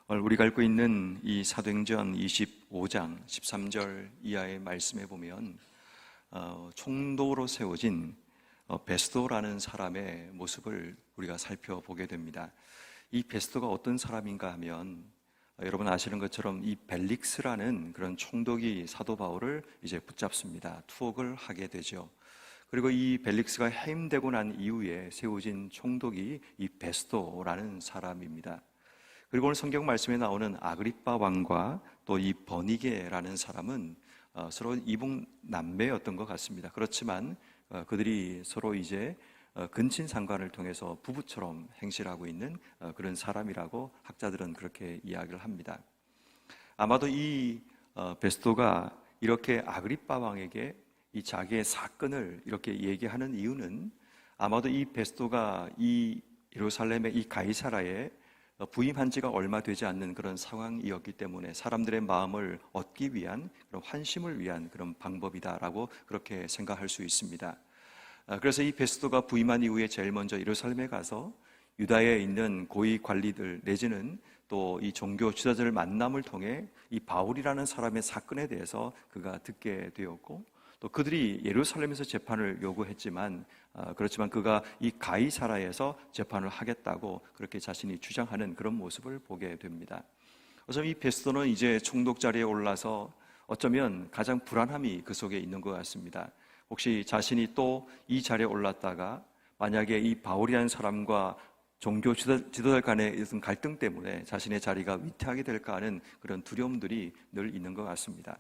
오늘 우리가 읽고 있는 이 사도행전 25장 13절 이하의 말씀에 보면 총독으로 세워진 베스도라는 사람의 모습을 우리가 살펴보게 됩니다. 이 베스도가 어떤 사람인가 하면 여러분 아시는 것처럼 이 벨릭스라는 그런 총독이 사도 바울을 이제 붙잡습니다. 투옥을 하게 되죠. 그리고 이 벨릭스가 해임되고 난 이후에 세워진 총독이 이 베스도라는 사람입니다. 그리고 오늘 성경 말씀에 나오는 아그리빠 왕과 또 이 버니게라는 사람은 서로 이북 남매였던 것 같습니다. 그렇지만 그들이 서로 이제 근친 상관을 통해서 부부처럼 행실하고 있는 그런 사람이라고 학자들은 그렇게 이야기를 합니다. 아마도 이 베스도가 이렇게 아그리빠 왕에게 이 자기의 사건을 이렇게 얘기하는 이유는 아마도 이 베스도가 이 예루살렘의 이 가이사라에 부임한 지가 얼마 되지 않는 그런 상황이었기 때문에 사람들의 마음을 얻기 위한 그런 환심을 위한 그런 방법이다라고 그렇게 생각할 수 있습니다. 그래서 이 베스도가 부임한 이후에 제일 먼저 예루살렘에 가서 유다에 있는 고위 관리들 내지는 또 이 종교 지도자들 만남을 통해 이 바울이라는 사람의 사건에 대해서 그가 듣게 되었고, 또 그들이 예루살렘에서 재판을 요구했지만 그렇지만 그가 이 가이사라에서 재판을 하겠다고 그렇게 자신이 주장하는 그런 모습을 보게 됩니다. 그래서 이 베스도는 이제 총독 자리에 올라서 어쩌면 가장 불안함이 그 속에 있는 것 같습니다. 혹시 자신이 또 이 자리에 올랐다가 만약에 이 바울이라는 사람과 종교 지도자 간의 어떤 갈등 때문에 자신의 자리가 위태하게 될까 하는 그런 두려움들이 늘 있는 것 같습니다.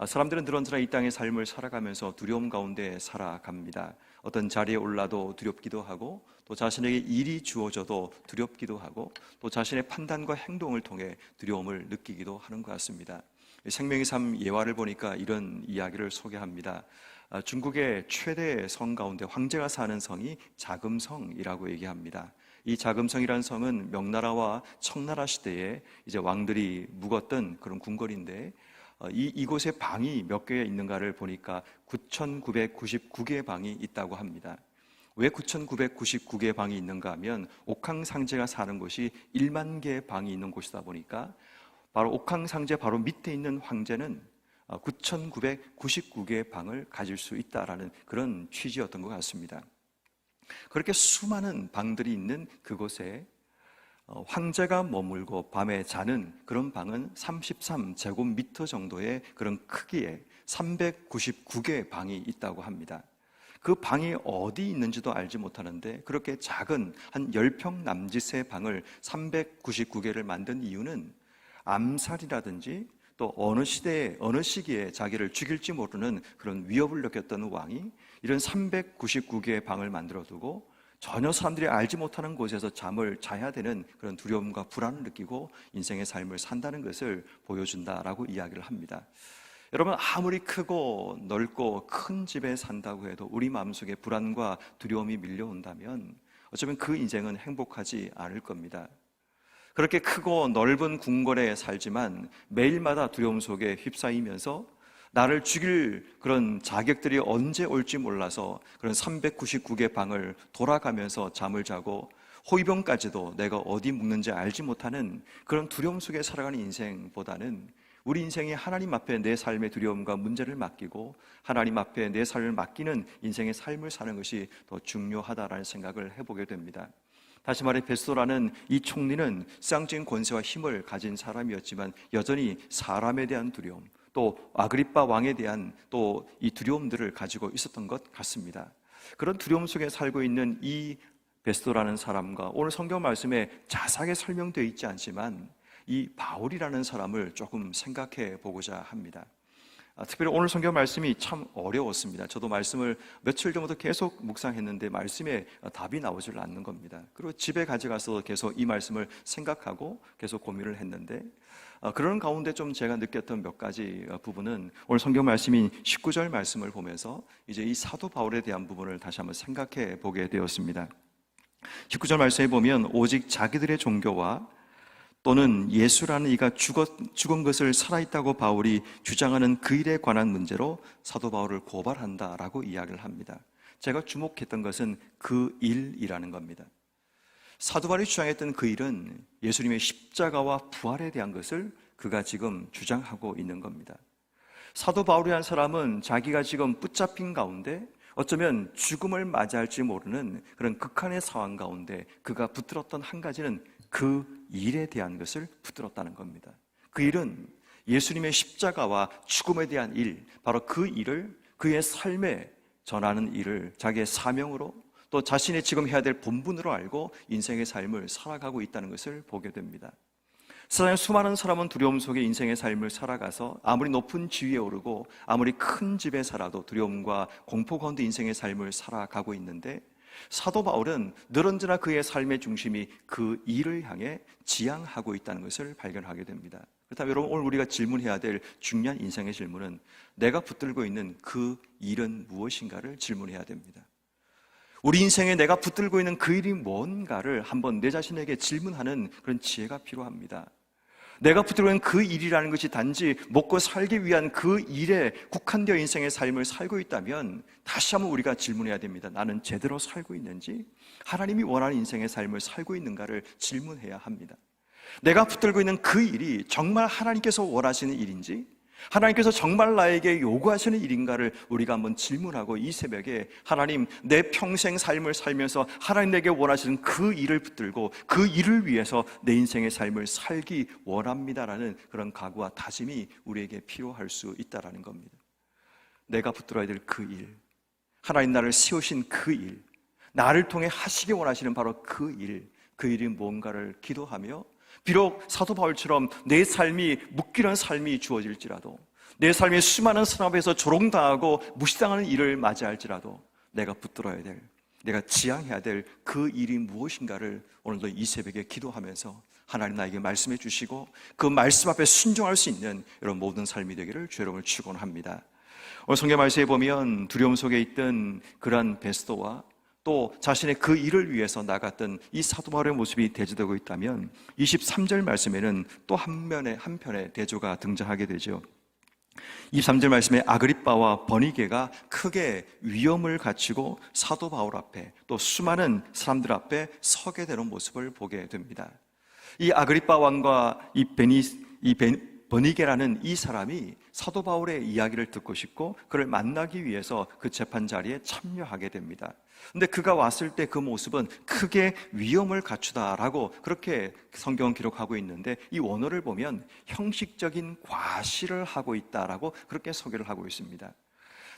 사람들은 늘 언제나 이 땅의 삶을 살아가면서 두려움 가운데 살아갑니다. 어떤 자리에 올라도 두렵기도 하고, 또 자신에게 일이 주어져도 두렵기도 하고, 또 자신의 판단과 행동을 통해 두려움을 느끼기도 하는 것 같습니다. 생명의 삶 예화를 보니까 이런 이야기를 소개합니다. 중국의 최대 성 가운데 황제가 사는 성이 자금성이라고 얘기합니다. 이 자금성이라는 성은 명나라와 청나라 시대에 이제 왕들이 묵었던 그런 궁궐인데, 이곳에 방이 몇 개 있는가를 보니까 9,999개의 방이 있다고 합니다. 왜 9,999개의 방이 있는가 하면 옥황상제가 사는 곳이 1만 개의 방이 있는 곳이다 보니까 바로 옥황상제 바로 밑에 있는 황제는 9,999개의 방을 가질 수 있다라는 그런 취지였던 것 같습니다. 그렇게 수많은 방들이 있는 그곳에 황제가 머물고 밤에 자는 그런 방은 33제곱미터 정도의 그런 크기에 399개의 방이 있다고 합니다. 그 방이 어디 있는지도 알지 못하는데 그렇게 작은 한 10평 남짓의 방을 399개를 만든 이유는 암살이라든지 또 어느 시대에 어느 시기에 자기를 죽일지 모르는 그런 위협을 느꼈던 왕이 이런 399개의 방을 만들어 두고 전혀 사람들이 알지 못하는 곳에서 잠을 자야 되는 그런 두려움과 불안을 느끼고 인생의 삶을 산다는 것을 보여준다라고 이야기를 합니다. 여러분, 아무리 크고 넓고 큰 집에 산다고 해도 우리 마음속에 불안과 두려움이 밀려온다면 어쩌면 그 인생은 행복하지 않을 겁니다. 그렇게 크고 넓은 궁궐에 살지만 매일마다 두려움 속에 휩싸이면서 나를 죽일 그런 자격들이 언제 올지 몰라서 그런 399개 방을 돌아가면서 잠을 자고 호위병까지도 내가 어디 묵는지 알지 못하는 그런 두려움 속에 살아가는 인생보다는 우리 인생이 하나님 앞에 내 삶의 두려움과 문제를 맡기고 하나님 앞에 내 삶을 맡기는 인생의 삶을 사는 것이 더 중요하다라는 생각을 해보게 됩니다. 다시 말해 베스도라는 이 총리는 쌍진 권세와 힘을 가진 사람이었지만 여전히 사람에 대한 두려움, 또 아그리빠 왕에 대한 또 이 두려움들을 가지고 있었던 것 같습니다. 그런 두려움 속에 살고 있는 이 베스도라는 사람과 오늘 성경 말씀에 자세하게 설명되어 있지 않지만 이 바울이라는 사람을 조금 생각해 보고자 합니다. 특별히 오늘 성경 말씀이 참 어려웠습니다. 저도 말씀을 며칠 전부터 계속 묵상했는데 말씀에 답이 나오질 않는 겁니다. 그리고 집에 가져가서 계속 이 말씀을 생각하고 계속 고민을 했는데 그런 가운데 좀 제가 느꼈던 몇 가지 부분은 오늘 성경 말씀인 19절 말씀을 보면서 이제 이 사도 바울에 대한 부분을 다시 한번 생각해 보게 되었습니다. 19절 말씀에 보면 오직 자기들의 종교와 또는 예수라는 이가 죽은 것을 살아있다고 바울이 주장하는 그 일에 관한 문제로 사도 바울을 고발한다라고 이야기를 합니다. 제가 주목했던 것은 그 일이라는 겁니다. 사도 바울이 주장했던 그 일은 예수님의 십자가와 부활에 대한 것을 그가 지금 주장하고 있는 겁니다. 사도 바울이라는 사람은 자기가 지금 붙잡힌 가운데 어쩌면 죽음을 맞이할지 모르는 그런 극한의 상황 가운데 그가 붙들었던 한 가지는 그 일에 대한 것을 붙들었다는 겁니다. 그 일은 예수님의 십자가와 죽음에 대한 일, 바로 그 일을 그의 삶에 전하는 일을 자기의 사명으로 또 자신이 지금 해야 될 본분으로 알고 인생의 삶을 살아가고 있다는 것을 보게 됩니다. 세상에 수많은 사람은 두려움 속에 인생의 삶을 살아가서 아무리 높은 지위에 오르고 아무리 큰 집에 살아도 두려움과 공포 가운데 인생의 삶을 살아가고 있는데, 사도 바울은 늘 언제나 그의 삶의 중심이 그 일을 향해 지향하고 있다는 것을 발견하게 됩니다. 그렇다면 여러분, 오늘 우리가 질문해야 될 중요한 인생의 질문은 내가 붙들고 있는 그 일은 무엇인가를 질문해야 됩니다. 우리 인생에 내가 붙들고 있는 그 일이 뭔가를 한번 내 자신에게 질문하는 그런 지혜가 필요합니다. 내가 붙들고 있는 그 일이라는 것이 단지 먹고 살기 위한 그 일에 국한되어 인생의 삶을 살고 있다면 다시 한번 우리가 질문해야 됩니다. 나는 제대로 살고 있는지, 하나님이 원하는 인생의 삶을 살고 있는가를 질문해야 합니다. 내가 붙들고 있는 그 일이 정말 하나님께서 원하시는 일인지, 하나님께서 정말 나에게 요구하시는 일인가를 우리가 한번 질문하고 이 새벽에 하나님, 내 평생 삶을 살면서 하나님 내게 원하시는 그 일을 붙들고 그 일을 위해서 내 인생의 삶을 살기 원합니다라는 그런 각오와 다짐이 우리에게 필요할 수 있다는 겁니다. 내가 붙들어야 될 그 일, 하나님 나를 세우신 그 일, 나를 통해 하시기 원하시는 바로 그 일이 뭔가를 기도하며, 비록 사도 바울처럼 내 삶이 묶이는 삶이 주어질지라도, 내 삶이 수많은 산업에서 조롱당하고 무시당하는 일을 맞이할지라도 내가 붙들어야 될, 내가 지향해야 될 그 일이 무엇인가를 오늘도 이 새벽에 기도하면서 하나님 나에게 말씀해 주시고 그 말씀 앞에 순종할 수 있는 이런 모든 삶이 되기를 주 여러분을 축원합니다. 오늘 성경 말씀에 보면 두려움 속에 있던 그러한 베스도와 또 자신의 그 일을 위해서 나갔던 이 사도 바울의 모습이 대조되고 있다면 23절 말씀에는 또 한편의 대조가 등장하게 되죠. 23절 말씀에 아그리빠와 버니게가 크게 위험을 갖추고 사도 바울 앞에 또 수많은 사람들 앞에 서게 되는 모습을 보게 됩니다. 이 아그리빠 왕과 버니게라는 이 사람이 사도 바울의 이야기를 듣고 싶고 그를 만나기 위해서 그 재판 자리에 참여하게 됩니다. 근데 그가 왔을 때 그 모습은 크게 위험을 갖추다라고 그렇게 성경은 기록하고 있는데, 이 원어를 보면 형식적인 과시를 하고 있다라고 그렇게 소개를 하고 있습니다.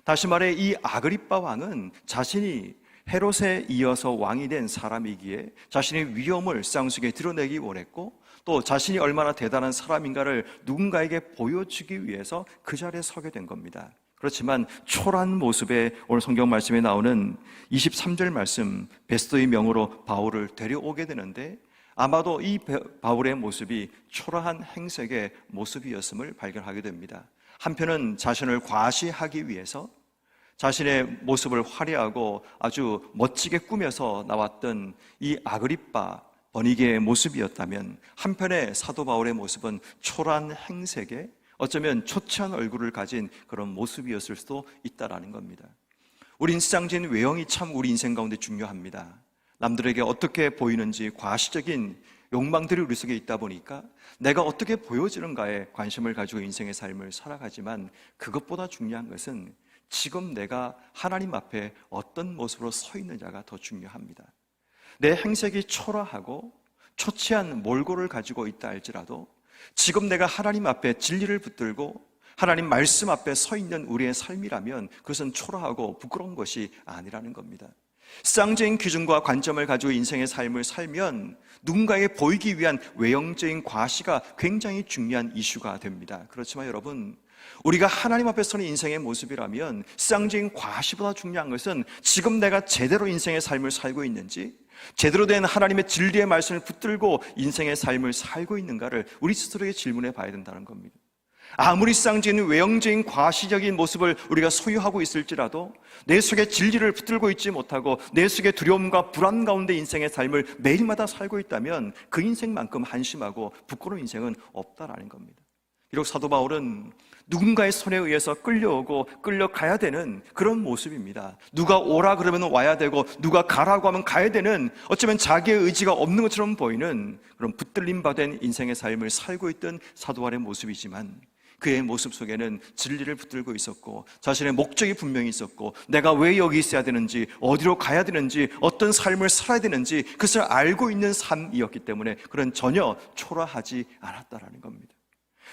다시 말해 이 아그리빠 왕은 자신이 헤롯에 이어서 왕이 된 사람이기에 자신의 위험을 세상 속에 드러내기 원했고, 또 자신이 얼마나 대단한 사람인가를 누군가에게 보여주기 위해서 그 자리에 서게 된 겁니다. 그렇지만 초라한 모습에 오늘 성경 말씀에 나오는 23절 말씀, 베스도의 명으로 바울을 데려오게 되는데 아마도 이 바울의 모습이 초라한 행색의 모습이었음을 발견하게 됩니다. 한편은 자신을 과시하기 위해서 자신의 모습을 화려하고 아주 멋지게 꾸며서 나왔던 이 아그리빠, 버니게의 모습이었다면, 한편의 사도 바울의 모습은 초라한 행색에 어쩌면 초췌한 얼굴을 가진 그런 모습이었을 수도 있다라는 겁니다. 우리 세상적인 외형이 참 우리 인생 가운데 중요합니다. 남들에게 어떻게 보이는지 과시적인 욕망들이 우리 속에 있다 보니까 내가 어떻게 보여지는가에 관심을 가지고 인생의 삶을 살아가지만, 그것보다 중요한 것은 지금 내가 하나님 앞에 어떤 모습으로 서 있느냐가 더 중요합니다. 내 행색이 초라하고 초췌한 몰골을 가지고 있다 할지라도 지금 내가 하나님 앞에 진리를 붙들고 하나님 말씀 앞에 서 있는 우리의 삶이라면 그것은 초라하고 부끄러운 것이 아니라는 겁니다. 세상적인 기준과 관점을 가지고 인생의 삶을 살면 누군가에게 보이기 위한 외형적인 과시가 굉장히 중요한 이슈가 됩니다. 그렇지만 여러분, 우리가 하나님 앞에 서는 인생의 모습이라면 세상적인 과시보다 중요한 것은 지금 내가 제대로 인생의 삶을 살고 있는지, 제대로 된 하나님의 진리의 말씀을 붙들고 인생의 삶을 살고 있는가를 우리 스스로에게 질문해 봐야 된다는 겁니다. 아무리 세상적인 외형적인 과시적인 모습을 우리가 소유하고 있을지라도 내 속에 진리를 붙들고 있지 못하고 내 속에 두려움과 불안 가운데 인생의 삶을 매일마다 살고 있다면 그 인생만큼 한심하고 부끄러운 인생은 없다라는 겁니다. 비록 사도 바울은 누군가의 손에 의해서 끌려오고 끌려가야 되는 그런 모습입니다. 누가 오라 그러면 와야 되고 누가 가라고 하면 가야 되는, 어쩌면 자기의 의지가 없는 것처럼 보이는 그런 붙들림받은 인생의 삶을 살고 있던 사도 바울의 모습이지만, 그의 모습 속에는 진리를 붙들고 있었고 자신의 목적이 분명히 있었고, 내가 왜 여기 있어야 되는지, 어디로 가야 되는지, 어떤 삶을 살아야 되는지 그것을 알고 있는 삶이었기 때문에 그런 전혀 초라하지 않았다라는 겁니다.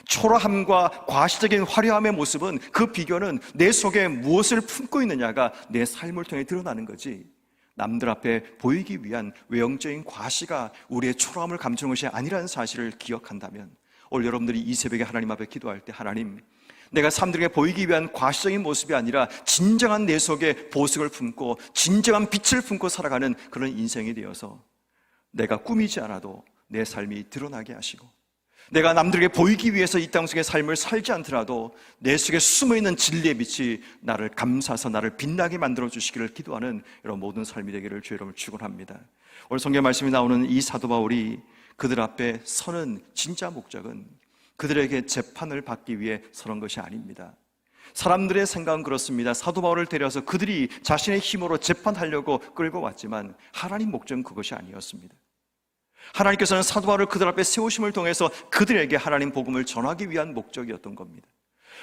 초라함과 과시적인 화려함의 모습은, 그 비교는 내 속에 무엇을 품고 있느냐가 내 삶을 통해 드러나는 거지, 남들 앞에 보이기 위한 외형적인 과시가 우리의 초라함을 감추는 것이 아니라는 사실을 기억한다면, 오늘 여러분들이 이 새벽에 하나님 앞에 기도할 때, 하나님, 내가 사람들에게 보이기 위한 과시적인 모습이 아니라 진정한 내 속에 보석을 품고 진정한 빛을 품고 살아가는 그런 인생이 되어서 내가 꾸미지 않아도 내 삶이 드러나게 하시고, 내가 남들에게 보이기 위해서 이 땅 속의 삶을 살지 않더라도 내 속에 숨어있는 진리의 빛이 나를 감싸서 나를 빛나게 만들어 주시기를 기도하는 이런 모든 삶이 되기를 주의 이름으로 축원합니다. 오늘 성경 말씀이 나오는 이 사도 바울이 그들 앞에 서는 진짜 목적은 그들에게 재판을 받기 위해 서는 것이 아닙니다. 사람들의 생각은 그렇습니다. 사도 바울을 데려서 그들이 자신의 힘으로 재판하려고 끌고 왔지만 하나님 목적은 그것이 아니었습니다. 하나님께서는 사도 바울을 그들 앞에 세우심을 통해서 그들에게 하나님 복음을 전하기 위한 목적이었던 겁니다.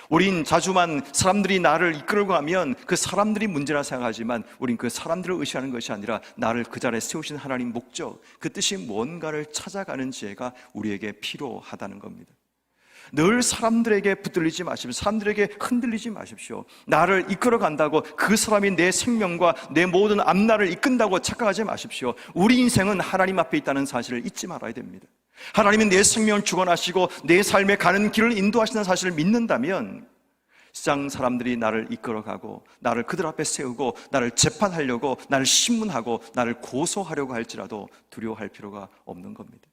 우린 자주만 사람들이 나를 이끌고 가면 그 사람들이 문제라 생각하지만, 우린 그 사람들을 의식하는 것이 아니라 나를 그 자리에 세우신 하나님 목적, 그 뜻이 뭔가를 찾아가는 지혜가 우리에게 필요하다는 겁니다. 늘 사람들에게 붙들리지 마십시오. 사람들에게 흔들리지 마십시오. 나를 이끌어 간다고 그 사람이 내 생명과 내 모든 앞날을 이끈다고 착각하지 마십시오. 우리 인생은 하나님 앞에 있다는 사실을 잊지 말아야 됩니다. 하나님이 내 생명을 주관하시고 내 삶에 가는 길을 인도하시는 사실을 믿는다면, 세상 사람들이 나를 이끌어가고 나를 그들 앞에 세우고 나를 재판하려고, 나를 신문하고 나를 고소하려고 할지라도 두려워할 필요가 없는 겁니다.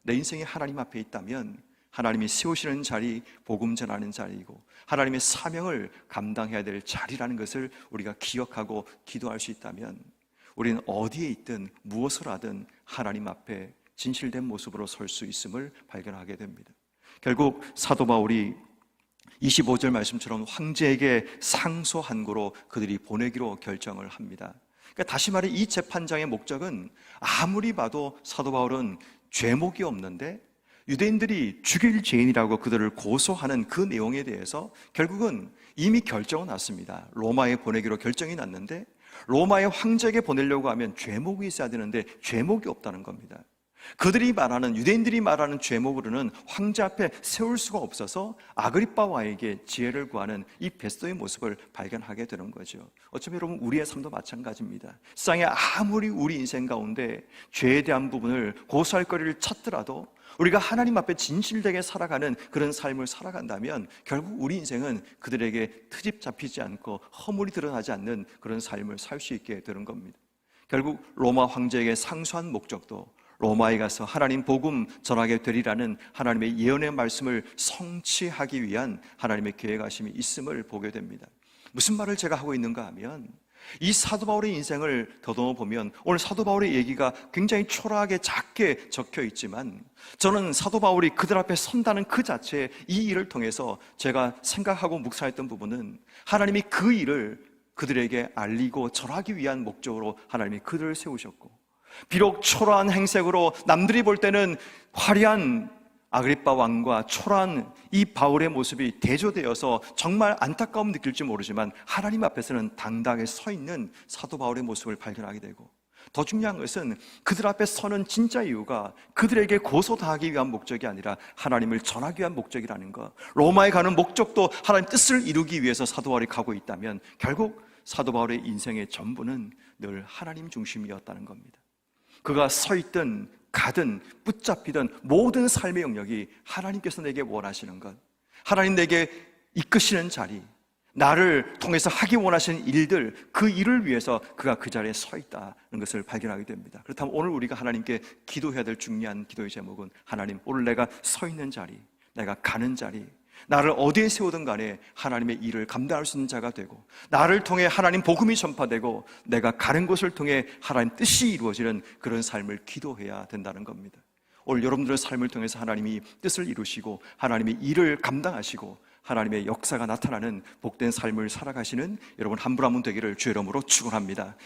내 인생이 하나님 앞에 있다면 하나님이 세우시는 자리, 복음 전하는 자리이고 하나님의 사명을 감당해야 될 자리라는 것을 우리가 기억하고 기도할 수 있다면, 우리는 어디에 있든 무엇을 하든 하나님 앞에 진실된 모습으로 설 수 있음을 발견하게 됩니다. 결국 사도 바울이 25절 말씀처럼 황제에게 상소한고로 그들이 보내기로 결정을 합니다. 그러니까 다시 말해 이 재판장의 목적은, 아무리 봐도 사도 바울은 죄목이 없는데 유대인들이 죽일 죄인이라고 그들을 고소하는 그 내용에 대해서 결국은 이미 결정은 났습니다. 로마에 보내기로 결정이 났는데, 로마의 황제에게 보내려고 하면 죄목이 있어야 되는데 죄목이 없다는 겁니다. 그들이 말하는, 유대인들이 말하는 죄목으로는 황제 앞에 세울 수가 없어서 아그리빠 왕에게 지혜를 구하는 이 베스도의 모습을 발견하게 되는 거죠. 어쩌면 여러분, 우리의 삶도 마찬가지입니다. 세상에 아무리 우리 인생 가운데 죄에 대한 부분을 고소할 거리를 찾더라도 우리가 하나님 앞에 진실되게 살아가는 그런 삶을 살아간다면 결국 우리 인생은 그들에게 트집 잡히지 않고 허물이 드러나지 않는 그런 삶을 살 수 있게 되는 겁니다. 결국 로마 황제에게 상소한 목적도 로마에 가서 하나님 복음 전하게 되리라는 하나님의 예언의 말씀을 성취하기 위한 하나님의 계획하심이 있음을 보게 됩니다. 무슨 말을 제가 하고 있는가 하면, 이 사도 바울의 인생을 더듬어 보면 오늘 사도 바울의 얘기가 굉장히 초라하게 작게 적혀 있지만, 저는 사도 바울이 그들 앞에 선다는 그 자체의 이 일을 통해서 제가 생각하고 묵상했던 부분은, 하나님이 그 일을 그들에게 알리고 전하기 위한 목적으로 하나님이 그들을 세우셨고, 비록 초라한 행색으로 남들이 볼 때는 화려한 아그리빠 왕과 초라한 이 바울의 모습이 대조되어서 정말 안타까움 느낄지 모르지만, 하나님 앞에서는 당당하게 서 있는 사도 바울의 모습을 발견하게 되고, 더 중요한 것은 그들 앞에 서는 진짜 이유가 그들에게 고소당하기 위한 목적이 아니라 하나님을 전하기 위한 목적이라는 것, 로마에 가는 목적도 하나님 뜻을 이루기 위해서 사도 바울이 가고 있다면 결국 사도 바울의 인생의 전부는 늘 하나님 중심이었다는 겁니다. 그가 서 있든 가든 붙잡히든 모든 삶의 영역이 하나님께서 내게 원하시는 것, 하나님 내게 이끄시는 자리, 나를 통해서 하기 원하시는 일들, 그 일을 위해서 그가 그 자리에 서 있다는 것을 발견하게 됩니다. 그렇다면 오늘 우리가 하나님께 기도해야 될 중요한 기도의 제목은, 하나님, 오늘 내가 서 있는 자리, 내가 가는 자리, 나를 어디에 세우든 간에 하나님의 일을 감당할 수 있는 자가 되고, 나를 통해 하나님 복음이 전파되고 내가 가는 곳을 통해 하나님 뜻이 이루어지는 그런 삶을 기도해야 된다는 겁니다. 오늘 여러분들의 삶을 통해서 하나님이 뜻을 이루시고 하나님의 일을 감당하시고 하나님의 역사가 나타나는 복된 삶을 살아가시는 여러분 한 분 한 분 되기를 주의 이름으로 축원합니다.